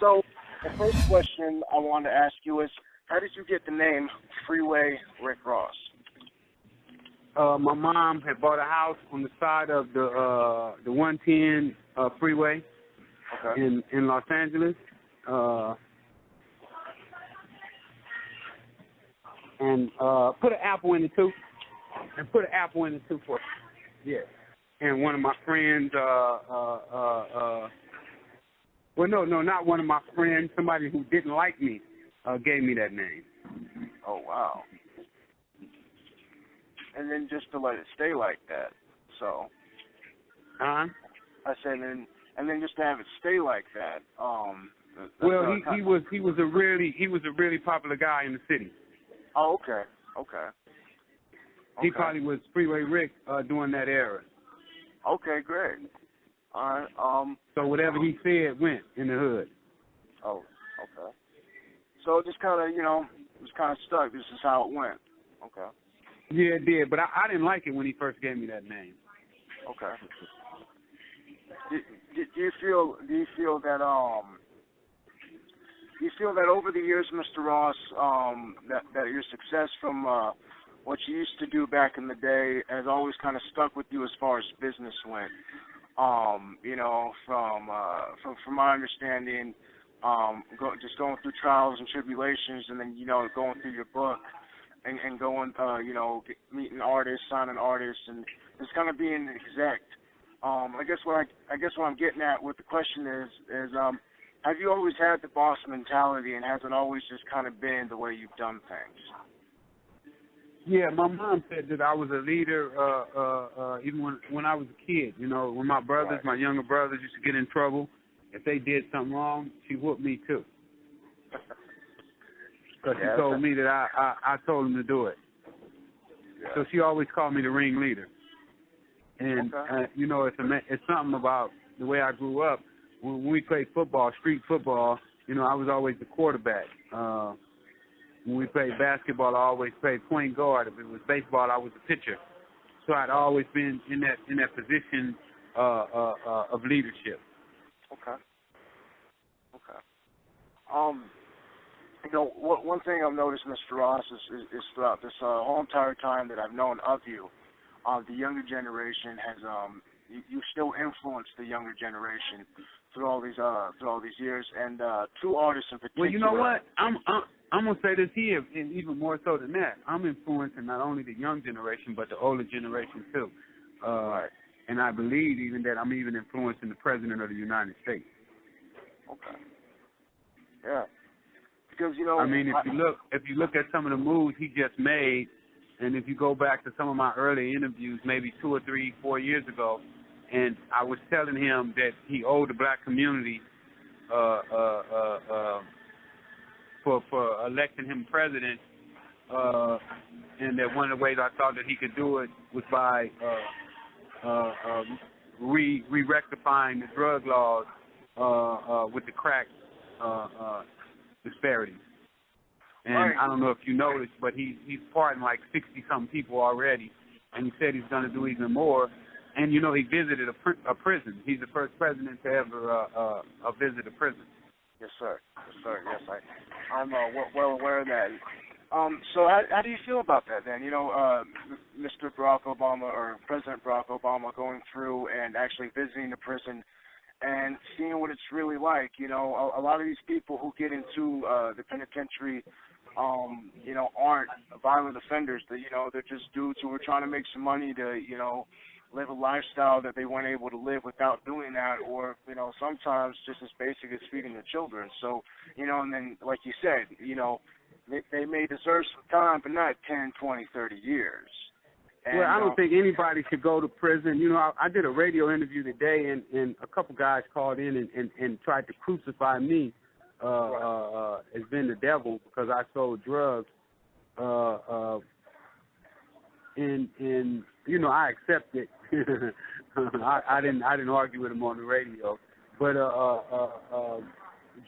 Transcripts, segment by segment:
So the first question I wanted to ask you is, how did you get the name Freeway Rick Ross? My mom had bought a house on the side of the 110 freeway in Los Angeles, and put an apple in it too, for And one of my friends, well, no, not one of my friends. Somebody who didn't like me gave me that name. Oh wow. And then just to let it stay like that. So. Huh? I said, and then just to have it stay like that. Well, he was a really popular guy in the city. Oh, okay. He probably was Freeway Rick during that era. Okay, great. All right. So whatever he said went in the hood. Oh, okay. So it just kind of, just kind of stuck. This is how it went. Okay. Yeah, it did, but I didn't like it when he first gave me that name. Okay. Do you feel that over the years, Mr. Ross, that your success from what you used to do back in the day has always kind of stuck with you as far as business went? From my understanding, just going through trials and tribulations, and then going through your book. And going, meeting artists, signing artists, and just kind of being an exec. I guess what I'm getting at with the question is, have you always had the boss mentality, and has it always just kind of been the way you've done things? Yeah, my mom said that I was a leader, even when I was a kid. When my brothers, my younger brothers, used to get in trouble, if they did something wrong, she whooped me too. Because she told me that I told him to do it. Yeah. So she always called me the ringleader. And, it's something about the way I grew up. When we played football, street football, I was always the quarterback. When we played basketball, I always played point guard. If it was baseball, I was the pitcher. So I'd always been in that position of leadership. Okay. One thing I've noticed, Mr. Ross, is throughout this whole entire time that I've known of you, the younger generation has you still influence the younger generation through all these years, and two artists in particular. Well, you know what? I'm gonna say this here, and even more so than that. I'm influencing not only the young generation but the older generation too. Right. And I believe even that I'm even influencing the President of the United States. Okay. Yeah. Because I mean, if you look at some of the moves he just made, and if you go back to some of my early interviews, maybe 2 or 3, 4 years ago, and I was telling him that he owed the black community for electing him president, and that one of the ways I thought that he could do it was by re-rectifying the drug laws with the crack disparities. And right. I don't know if you noticed, but he's pardoned like 60-something people already, and he said he's going to do even more. And, he visited a prison. He's the first president to ever visit a prison. Yes, sir. Yes, I'm well aware of that. So how do you feel about that then? Mr. Barack Obama, or President Barack Obama, going through and actually visiting the prison and seeing what it's really like. A lot of these people who get into the penitentiary, aren't violent offenders. They're just dudes who are trying to make some money to, live a lifestyle that they weren't able to live without doing that, or, sometimes just as basic as feeding their children. So, and then, like you said, they may deserve some time, but not 10, 20, 30 years. And, well, I don't think anybody should go to prison. I did a radio interview today, and a couple guys called in and tried to crucify me as being the devil because I sold drugs. And I accept it. I didn't argue with them on the radio. But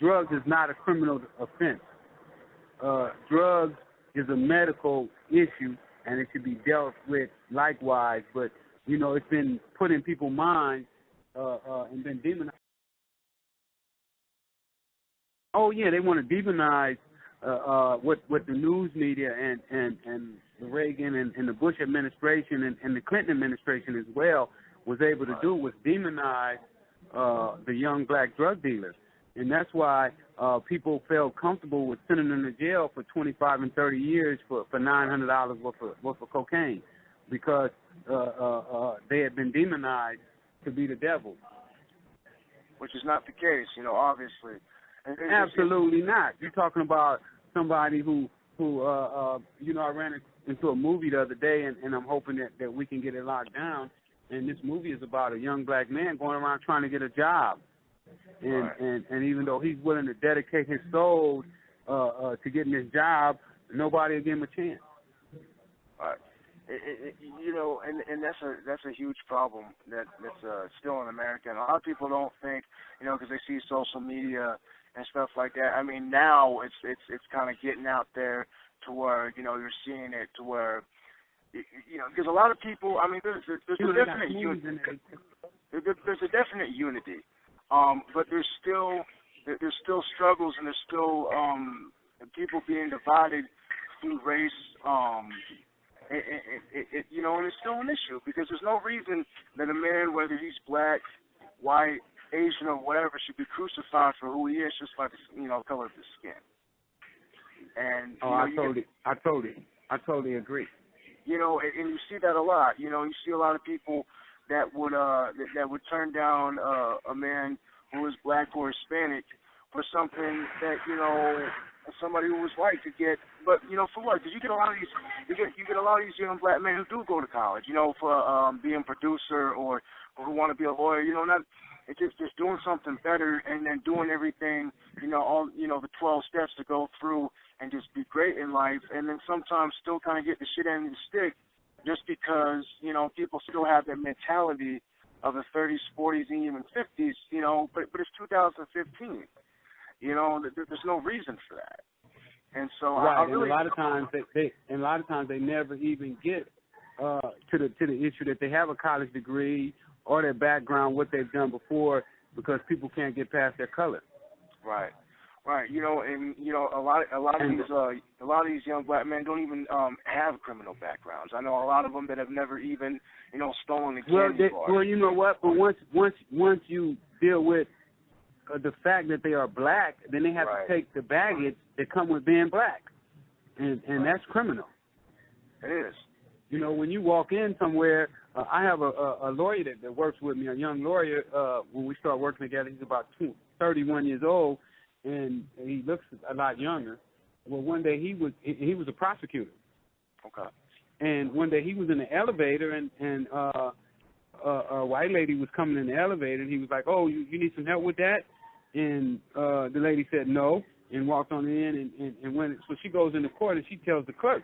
drugs is not a criminal offense. Drugs is a medical issue, and it should be dealt with likewise. But, it's been put in people's minds and been demonized. Oh yeah, they want to demonize what the news media and the Reagan and the Bush administration and the Clinton administration as well was able to do, was demonize the young black drug dealers. And that's why people felt comfortable with sending them to jail for 25 and 30 years for $900 worth of cocaine, because they had been demonized to be the devil. Which is not the case, obviously. Absolutely not. You're talking about somebody who I ran into a movie the other day, and I'm hoping that we can get it locked down. And this movie is about a young black man going around trying to get a job. And even though he's willing to dedicate his soul to getting this job, nobody will give him a chance. Right. And that's a huge problem that's still in America. And a lot of people don't think, because they see social media and stuff like that. I mean, now it's kind of getting out there to where you're seeing it to where because a lot of people. I mean, there's a definite unity. There's a definite unity, but there's still struggles, and there's still people being divided through race. And it's still an issue, because there's no reason that a man, whether he's black, white, Asian, or whatever, should be crucified for who he is just by the color of his skin. And I totally agree. And you see that a lot. You see a lot of people that would turn down a man who is black or Hispanic for something that somebody who was white could get, but for what? Because you get a lot of these young black men who do go to college, for being a producer or who want to be a lawyer. It's just doing something better, and then doing everything, all the 12 steps to go through and just be great in life, and then sometimes still kind of get the shit end of the stick, just because people still have that mentality of the 30s, 40s, and even 50s, but it's 2015. There's no reason for that, and so right. I really. And a lot of times they never even get to the issue that they have a college degree or their background, what they've done before, because people can't get past their color. Right. And a lot of these young black men don't even have criminal backgrounds. I know a lot of them that have never even stolen a candy bar. Well, you know what? But once you deal with the fact that they are black, then they have to take the baggage that come with being black, and that's criminal. It is. When you walk in somewhere, I have a lawyer that works with me, a young lawyer. When we start working together, he's about 31 years old, and he looks a lot younger. Well, one day he was a prosecutor. Okay. And one day he was in the elevator, and a white lady was coming in the elevator, and he was like, "Oh, you need some help with that?" And the lady said no, and walked on in, and when so she goes into court, and she tells the clerk,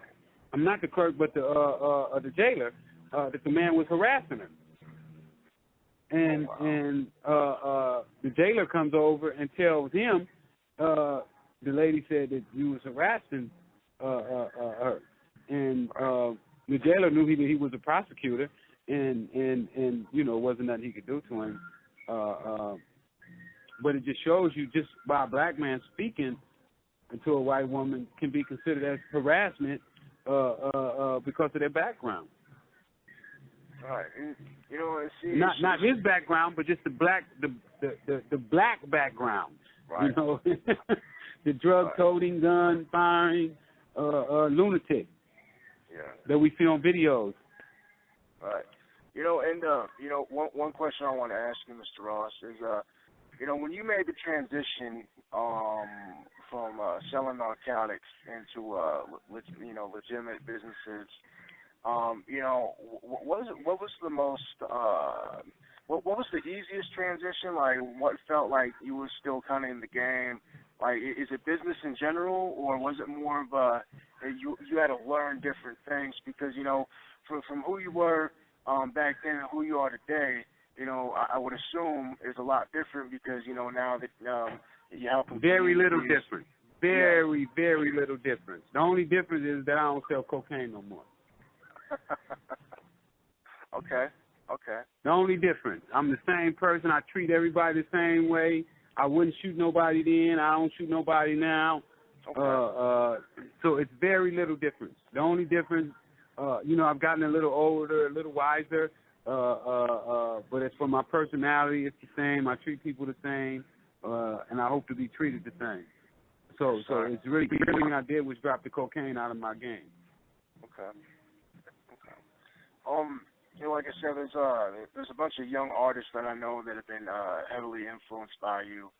I'm not the clerk, but the jailer, that the man was harassing her. And the jailer comes over and tells him, the lady said that you was harassing her, and the jailer knew he was a prosecutor, and wasn't nothing he could do to him. But it just shows you, just by a black man speaking to a white woman can be considered as harassment because of their background. Right. And, not his background, but just the black background. Right. The drug toting, gun firing, lunatic. Yeah. That we see on videos. Right. One question I want to ask you, Mr. Ross, is when you made the transition from selling narcotics into legitimate businesses, what was the easiest transition? Like, what felt like you were still kind of in the game? Like, is it business in general, or was it more of you had to learn different things? Because from who you were back then and who you are today, I would assume is a lot different, because now that you help. Very little difference. Very little difference. The only difference is that I don't sell cocaine no more. Okay. The only difference, I'm the same person. I treat everybody the same way. I wouldn't shoot nobody then. I don't shoot nobody now. Okay. So it's very little difference. The only difference, I've gotten a little older, a little wiser, but as for my personality, it's the same. I treat people the same, and I hope to be treated the same. So it's really the only thing I did was drop the cocaine out of my game. Okay. Like I said, there's a bunch of young artists that I know that have been heavily influenced by you.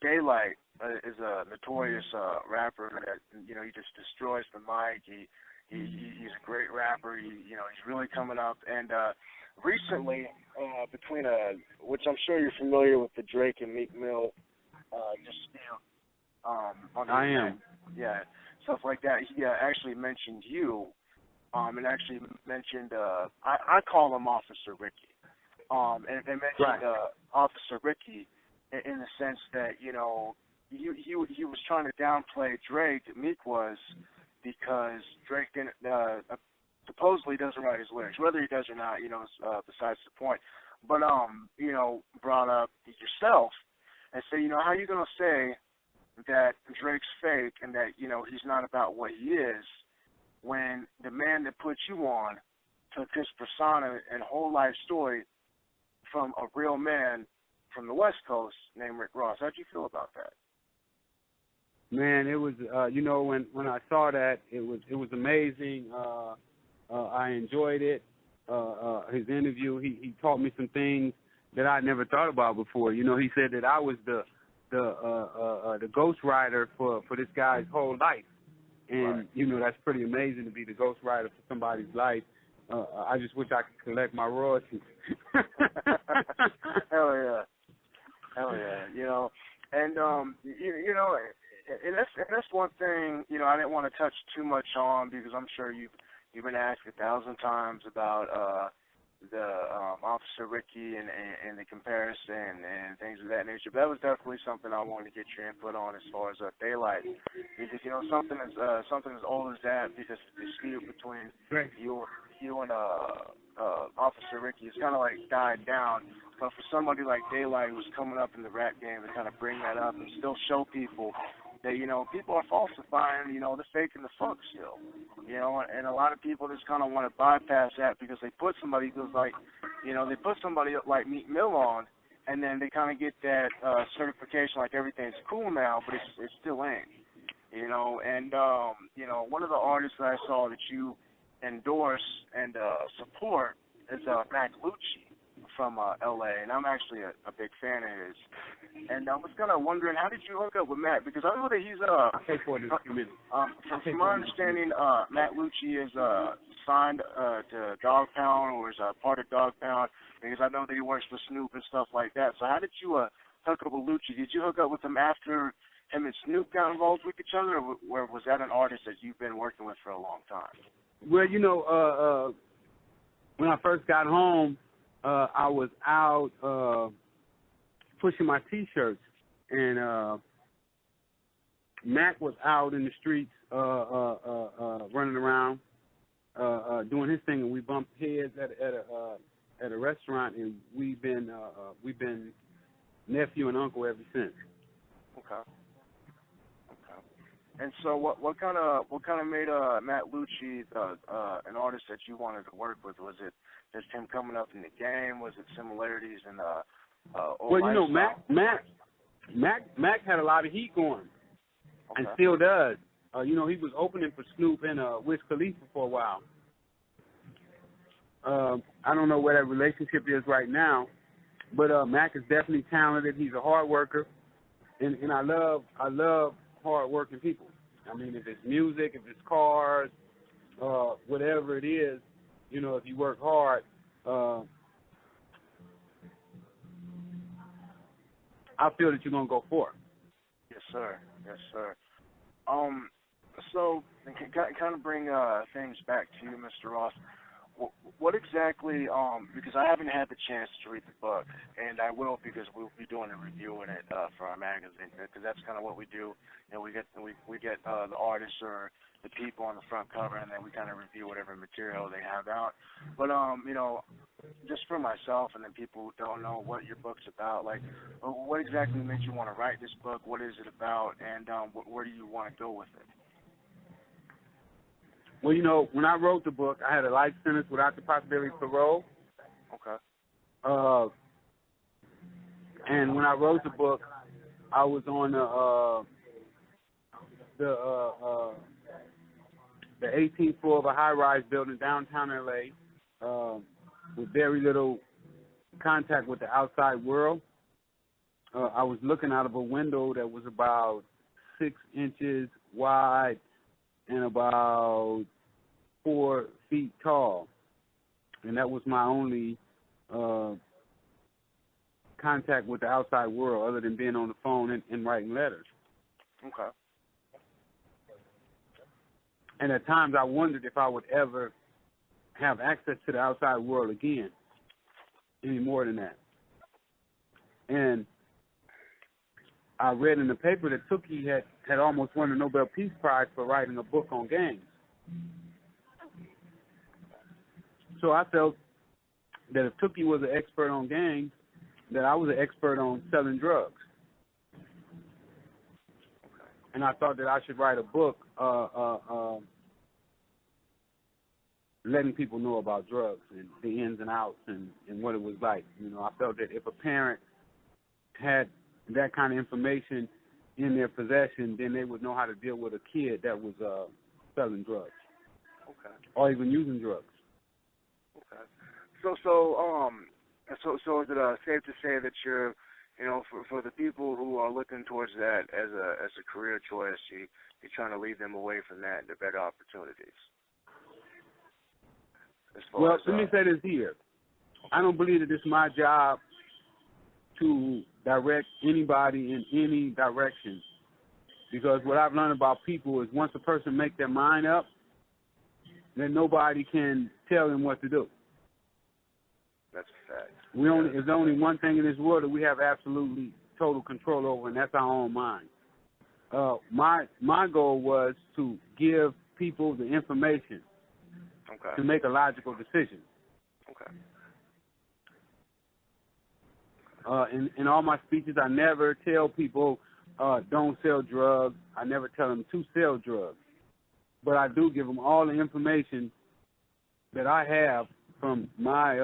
Daylyt is a notorious rapper that he just destroys the mic. He's a great rapper. He's really coming up. And recently, which I'm sure you're familiar with, the Drake and Meek Mill dispute. I am. Yeah, stuff like that. He actually mentioned you. And actually mentioned, I call him Officer Ricky. And they mentioned Officer Ricky in the sense that, he was trying to downplay Drake, Meek was, because Drake didn't, supposedly doesn't write his lyrics. Whether he does or not, is besides the point. But, brought up yourself and said, how are you going to say that Drake's fake and that, he's not about what he is, when the man that put you on took his persona and whole life story from a real man from the West Coast named Rick Ross. How'd you feel about that? Man, it was when I saw that, it was amazing. I enjoyed it. His interview, he taught me some things that I never thought about before. He said that I was the ghostwriter for this guy's whole life. And, that's pretty amazing to be the ghostwriter for somebody's life. I just wish I could collect my royalties. Hell yeah. And, and that's one thing, I didn't want to touch too much on, because I'm sure you've been asked 1,000 times about the Officer Ricky and the comparison and things of that nature. But that was definitely something I wanted to get your input on as far as Daylyt, because something as old as that, because the dispute between you and Officer Ricky has kind of like died down. But for somebody like Daylyt, who's coming up in the rap game, to kind of bring that up and still show people that, people are falsifying, they're faking the funk still, and a lot of people just kind of want to bypass that, because they put somebody who's like, they put somebody like Meek Mill on, and then they kind of get that certification like everything's cool now, but it still ain't, and, one of the artists that I saw that you endorse and support is Mac Lucci from L.A., and I'm actually a big fan of his. And I was kind of wondering, how did you hook up with Mac? Because I know that he's from my understanding, Mac Lucci is signed to Dog Pound, or is part of Dog Pound, because I know that he works for Snoop and stuff like that. So how did you hook up with Lucci? Did you hook up with him after him and Snoop got involved with each other, or was that an artist that you've been working with for a long time? Well, when I first got home, I was out pushing my T-shirts, and Mac was out in the streets running around doing his thing, and we bumped heads at a restaurant, and we've been nephew and uncle ever since. Okay. And so, what kind of made Matt Lucci an artist that you wanted to work with? Was it just him coming up in the game? Was it similarities in well, Mac had a lot of heat going, and still does. He was opening for Snoop and Wiz Khalifa for a while. I don't know where that relationship is right now, but Mac is definitely talented. He's a hard worker, and I love hard-working people. I mean, if it's music, if it's cars, whatever it is, if you work hard, I feel that you're going to go for it. Yes, sir. So, kind of bring things back to you, Mr. Ross. what exactly? Because I haven't had the chance to read the book, and I will because we'll be doing a review in it for our magazine. Because that's kind of what we do. You know, we get the artists or the people on the front cover, and then we kind of review whatever material they have out. But you know, just for myself, and then people who don't know what your book's about, like, what exactly made you want to write this book? What is it about, and where do you want to go with it? Well, you know, when I wrote the book, I had a life sentence without the possibility of parole. Okay. And when I wrote the book, I was on the 18th floor of a high-rise building downtown LA, with very little contact with the outside world. I was looking out of a window that was about 6 inches wide and about 4 feet tall, and that was my only contact with the outside world, other than being on the phone and writing letters. Okay. And at times I wondered if I would ever have access to the outside world again, any more than that. And I read in the paper that Tookie had almost won the Nobel Peace Prize for writing a book on gangs. So I felt that if Tookie was an expert on gangs, that I was an expert on selling drugs. And I thought that I should write a book letting people know about drugs and the ins and outs and what it was like. You know, I felt that if a parent had that kind of information in their possession, then they would know how to deal with a kid that was selling drugs. Okay. Or even using drugs. Okay. So is it safe to say that you're, you know, for the people who are looking towards that as a career choice, you're trying to lead them away from that into better opportunities? Well, let me say this here. I don't believe that it's my job to direct anybody in any direction, because what I've learned about people is once a person makes their mind up, then nobody can tell them what to do. That's a fact. There's only one thing in this world that we have absolutely total control over, and that's our own mind. My goal was to give people the information to make a logical decision. Okay. In all my speeches, I never tell people don't sell drugs. I never tell them to sell drugs. But I do give them all the information that I have from my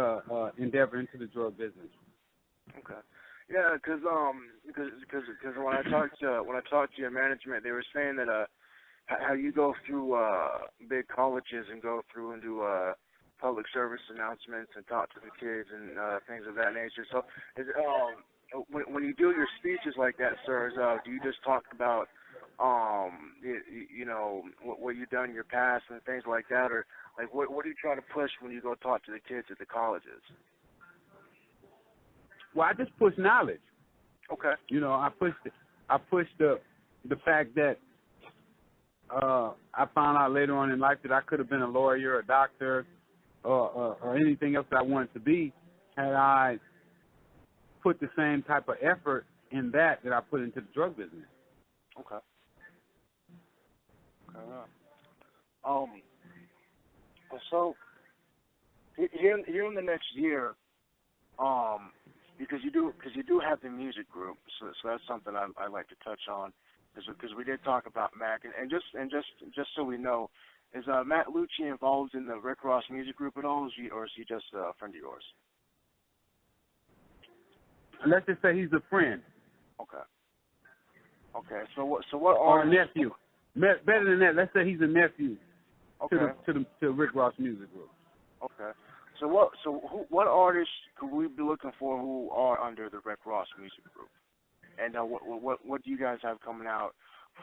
endeavor into the drug business. Okay. Yeah, because when I talked to your management, they were saying that how you go through big colleges and go through and do public service announcements and talk to the kids and things of that nature. So, when you do your speeches like that, sir, do you just talk about you know what you've done in your past and things like that, or like what do you try to push when you go talk to the kids at the colleges? Well, I just push knowledge. Okay. You know, I pushed the fact that I found out later on in life that I could have been a lawyer, a doctor, or anything else that I wanted to be had I put the same type of effort in that I put into the drug business. Okay. So here in the next year, because you do have the music group, so that's something I like to touch on, because we did talk about Mac, and just so we know, is Matt Lucci involved in the Rick Ross music group at all, or is he just a friend of yours? Let's just say he's a friend. Okay. Okay. So what or a nephew. Better than that, let's say he's a nephew. Okay. to Rick Ross music group. Okay. So what artists could we be looking for who are under the Rick Ross music group? And what do you guys have coming out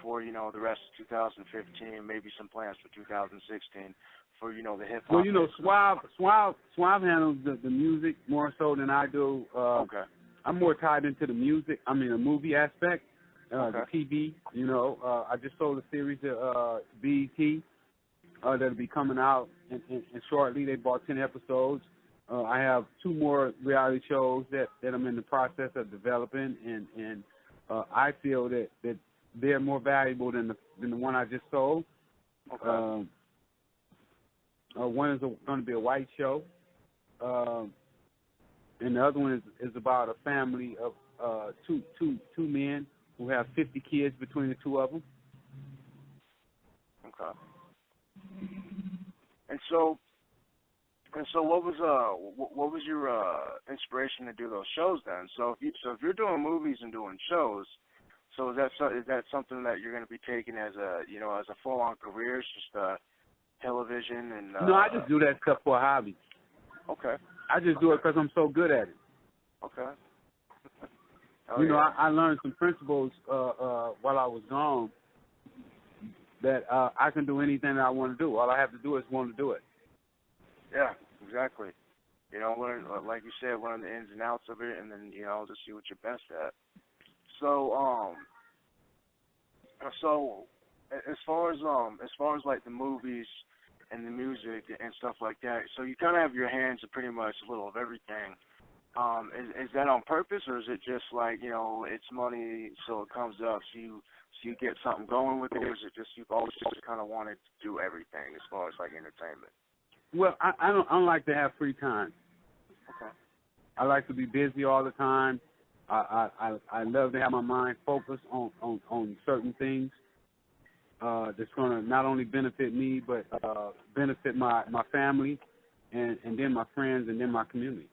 for, you know, the rest of 2015, maybe some plans for 2016 for, you know, the hip hop? Well, you know, Suave handles the music more so than I do. Okay. I'm more tied into the music. I mean, the movie aspect, the TV. You know, I just sold a series to BET. that'll be coming out and shortly. They bought 10 episodes. I have 2 more reality shows that I'm in the process of developing, and I feel that they're more valuable than the one I just sold. Okay. One is going to be a white show, and the other one is about a family of two men who have 50 kids between the 2 of them. Okay. And so what was your inspiration to do those shows then? So if you're doing movies and doing shows, so is that something that you're going to be taking as a full on career? It's just television and No, I just do that stuff for a hobby. Okay. I just do it because I'm so good at it. Okay. I learned some principles while I was gone that I can do anything that I want to do. All I have to do is want to do it. Yeah, exactly. Learn, like you said, learn the ins and outs of it, and then just see what you're best at. So as far as like the movies and the music and stuff like that, so you kind of have your hands in pretty much a little of everything. Is that on purpose, or is it just like it's money, so it comes up, so you get something going with it, or is it just you've always just kind of wanted to do everything as far as like entertainment? Well, I don't like to have free time. Okay. I like to be busy all the time. I love to have my mind focused on certain things that's going to not only benefit me but benefit my family and then my friends and then my community.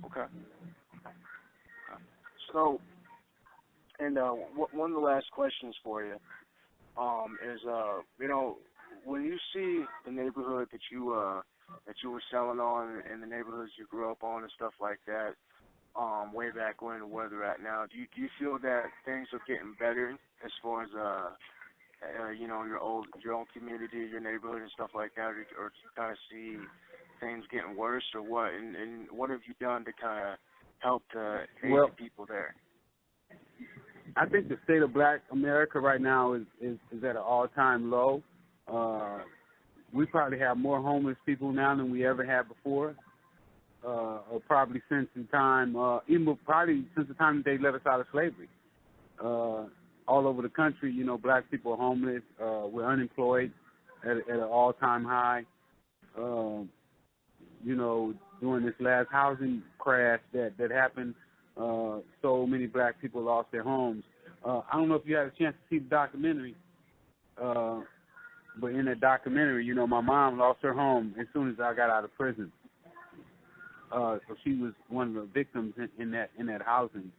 Okay. So, and one of the last questions for you is when you see the neighborhood that you were selling on and the neighborhoods you grew up on and stuff like that, way back when, where they're at now, do you feel that things are getting better as far as your own community, your neighborhood and stuff like that, or do you kind of see things getting worse, or what? And what have you done to kind of help to aid the people there? I think the state of Black America right now is at an all-time low. We probably have more homeless people now than we ever had before, or probably since the time, probably since the time that they let us out of slavery. All over the country, Black people are homeless. We're unemployed at an all-time high. During this last housing crash that happened, so many Black people lost their homes. I don't know if you had a chance to see the documentary, but in that documentary, my mom lost her home as soon as I got out of prison. So she was one of the victims in that housing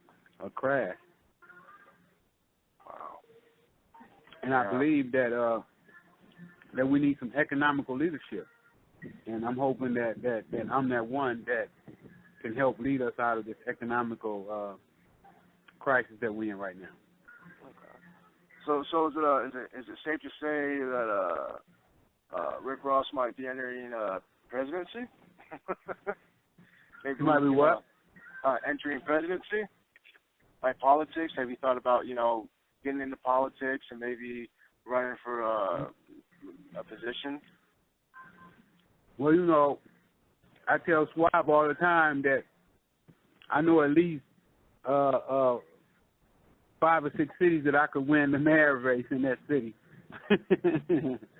crash. Wow. And I believe that we need some economical leadership. And I'm hoping that I'm that one that can help lead us out of this economical crisis that we're in right now. Okay. So is it safe to say that Rick Ross might be entering presidency? Maybe might be what? Entering presidency, like politics. Have you thought about getting into politics and maybe running for a position? Well, I tell Swab all the time that I know at least 5 or 6 cities that I could win the mayor race in that city.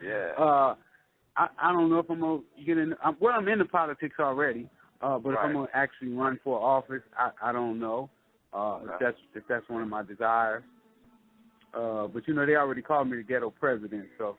Yeah. I don't know if I'm going to get in. I'm into politics already, but if I'm going to actually run for office, I don't know if that's one of my desires. But, they already called me the ghetto president, so